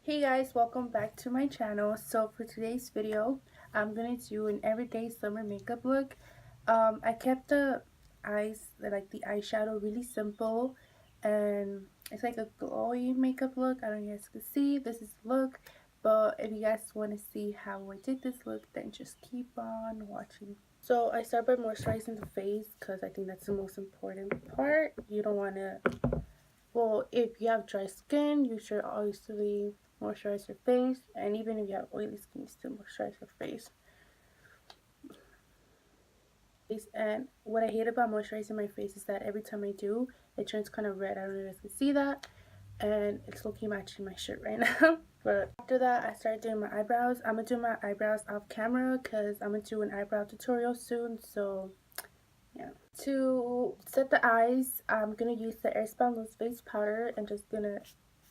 Hey guys, welcome back to my channel. So for today's video, I'm gonna do an everyday summer makeup look. I kept the like the eyeshadow really simple, and it's like a glowy makeup look. I don't know if you guys can see, this is the look, but if you guys want to see how I did this look, then just keep on watching. So I start by moisturizing the face because I think that's the most important part. You don't want to, well, if you have dry skin, you should obviously moisturize your face, and even if you have oily skin, you still moisturize your face. And what I hate about moisturizing my face is that every time I do, it turns kind of red. I don't know if you guys can see that, and it's looking matching my shirt right now. But after that, I started doing my eyebrows. I'm gonna do my eyebrows off camera because I'm gonna do an eyebrow tutorial soon, so yeah. To set the eyes, I'm gonna use the Airspun Loose Face Powder and just gonna,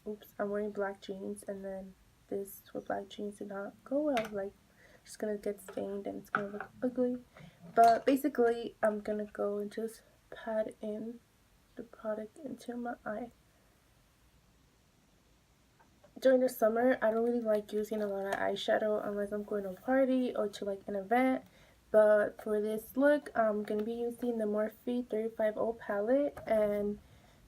oops, I'm wearing black jeans, and then this with black jeans did not go well. Like, it's gonna get stained and it's gonna look ugly. But basically, I'm gonna go and just pat in the product into my eye. During the summer, I don't really like using a lot of eyeshadow unless I'm going to a party or to like an event. But for this look, I'm going to be using the Morphe 350 palette and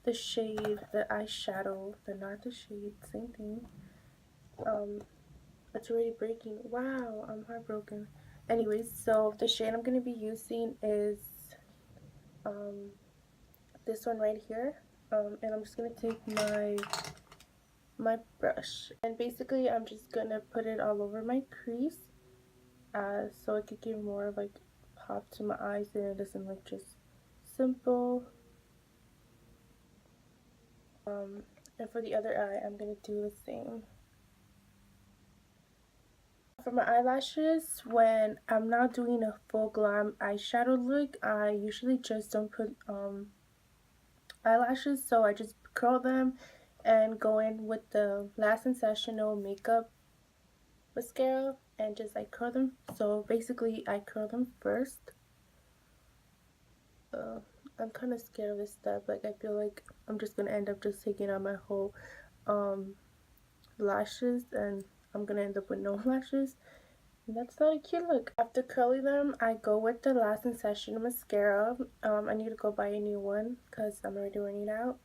the shade, the eyeshadow, not the shade, same thing. It's already breaking. Wow, I'm heartbroken. Anyways, so the shade I'm going to be using is this one right here. And I'm just going to take my brush, and basically I'm just gonna put it all over my crease so it could give more of like pop to my eyes and it doesn't look just simple. And for the other eye, I'm gonna do the same. For my eyelashes, when I'm not doing a full glam eyeshadow look, I usually just don't put eyelashes, so I just curl them and go in with the Last Sensational makeup mascara and just like curl them. So basically I curl them first. I'm kind of scared of this step. Like, I feel like I'm just gonna end up just taking out my whole lashes and I'm gonna end up with no lashes. And that's not a cute look. After curling them, I go with the Last Sensational mascara. I need to go buy a new one because I'm already running out.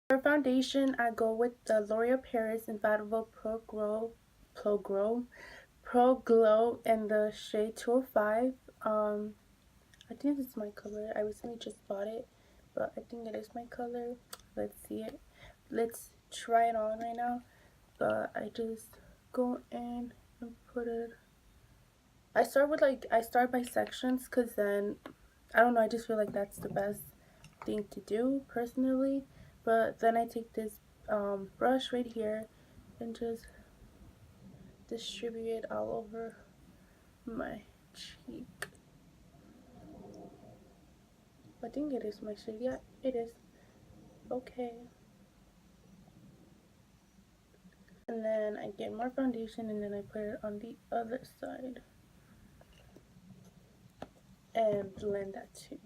For foundation, I go with the L'Oreal Paris Infallible Pro Glow in the shade 205. I think this is my color. I recently just bought it, but I think it is my color. Let's see it. Let's try it on right now. But I just go in and put it. I start by sections because then, I don't know, I just feel like that's the best thing to do personally. But then I take this brush right here and just distribute it all over my cheek. I think it is my shade. Yeah, it is. Okay. And then I get more foundation and then I put it on the other side and blend that too.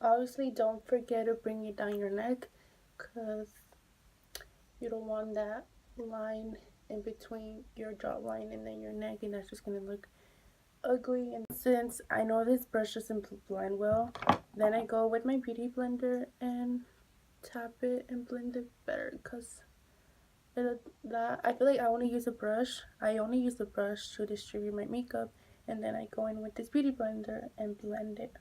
Obviously, don't forget to bring it down your neck because you don't want that line in between your jawline and then your neck, and that's just going to look ugly. And since I know this brush doesn't blend well, then I go with my beauty blender and tap it and blend it better because I feel like I only use a brush. I only use the brush to distribute my makeup, and then I go in with this beauty blender and blend it.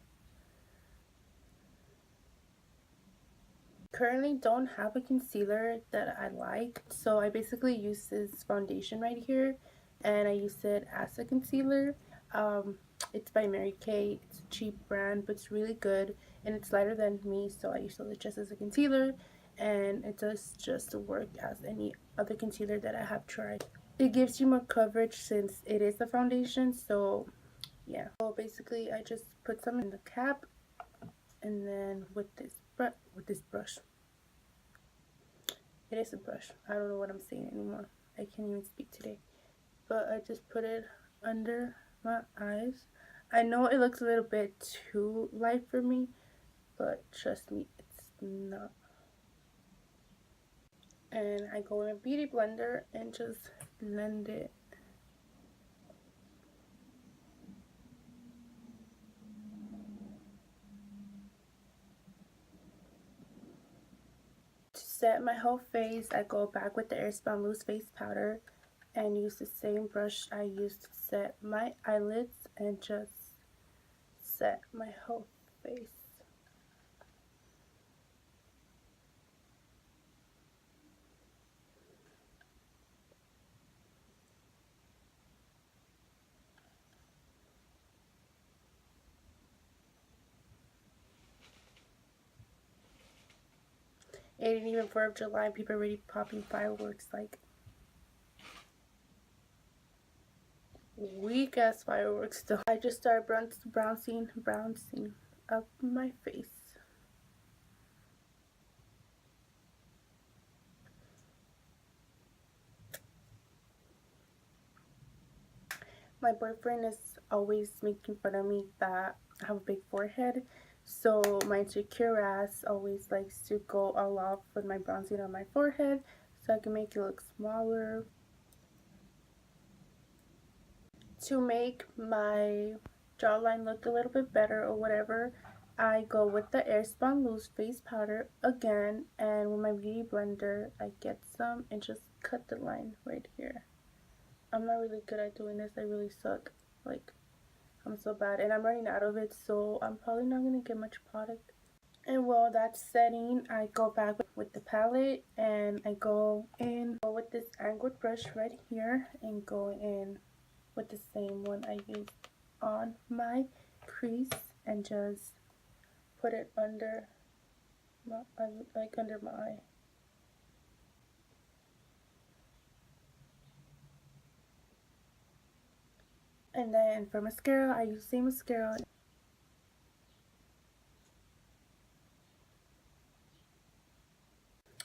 Currently don't have a concealer that I like, so I basically use this foundation right here and I use it as a concealer. It's by Mary Kay. It's a cheap brand, but it's really good and it's lighter than me, so I use it just as a concealer, and it does just work as any other concealer that I have tried. It gives you more coverage since it is a foundation, so yeah. So basically I just put some in the cap, and then with this brush, it is a brush, I don't know what I'm saying anymore, I can't even speak today, but I just put it under my eyes. I know it looks a little bit too light for me, but trust me, it's not. And I go in a beauty blender and just blend it. To set my whole face, I go back with the Airspun Loose Face Powder and use the same brush I used to set my eyelids and just set my whole face. It ain't even 4th of July, people are already popping fireworks, like weak ass fireworks though. I just started bouncing up my face. My boyfriend is always making fun of me that I have a big forehead, so my insecure ass always likes to go all off with my bronzing on my forehead so I can make it look smaller. To make my jawline look a little bit better or whatever, I go with the Airspun Loose Face Powder again, and with my beauty blender I get some and just cut the line right here. I'm not really good at doing this. I really suck. Like, I'm so bad, and I'm running out of it, so I'm probably not gonna get much product. And while that's setting, I go back with the palette and I go with this angled brush right here and go in with the same one I used on my crease and just put it under my, like under my eye. And then for mascara, I use the same mascara.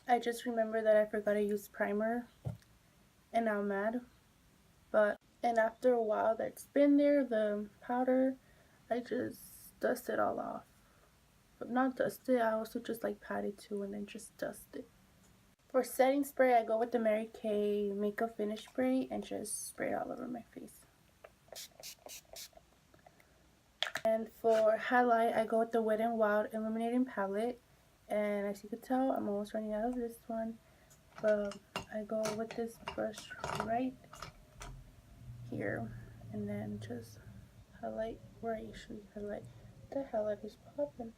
I just remember that I forgot to use primer and I'm mad. And after a while that's been there, the powder, I just dust it all off. But not dust it, I also just like pat it too and then just dust it. For setting spray, I go with the Mary Kay Makeup Finish Spray and just spray it all over my face. And for highlight, I go with the Wet n Wild Illuminating Palette. And as you can tell, I'm almost running out of this one. But I go with this brush right here. And then just highlight where I usually highlight. What the hell is popping?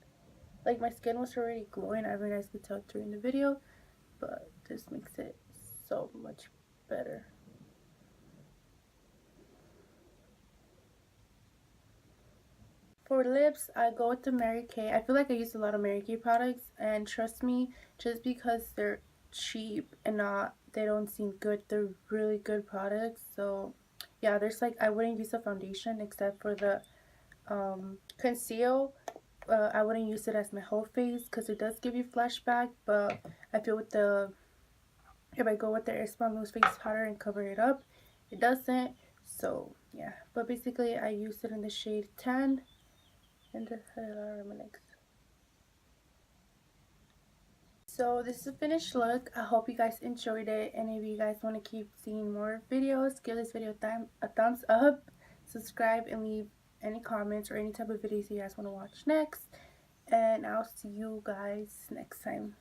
Like, my skin was already glowing, I don't know if you guys could tell during the video. But this makes it so much better. For lips, I go with the Mary Kay. I feel like I use a lot of Mary Kay products, and trust me, just because they're cheap and they don't seem good, they're really good products. So yeah, there's like, I wouldn't use a foundation except for the conceal. I wouldn't use it as my whole face because it does give you flashback, but I feel with if I go with the Airspun Loose Face Powder and cover it up, it doesn't. So yeah, but basically I used it in the shade 10 and just had a lot of remnants. So this is a finished look. I hope you guys enjoyed it, and if you guys want to keep seeing more videos, give this video a thumbs up, subscribe, and leave any comments or any type of videos you guys want to watch next, and I'll see you guys next time.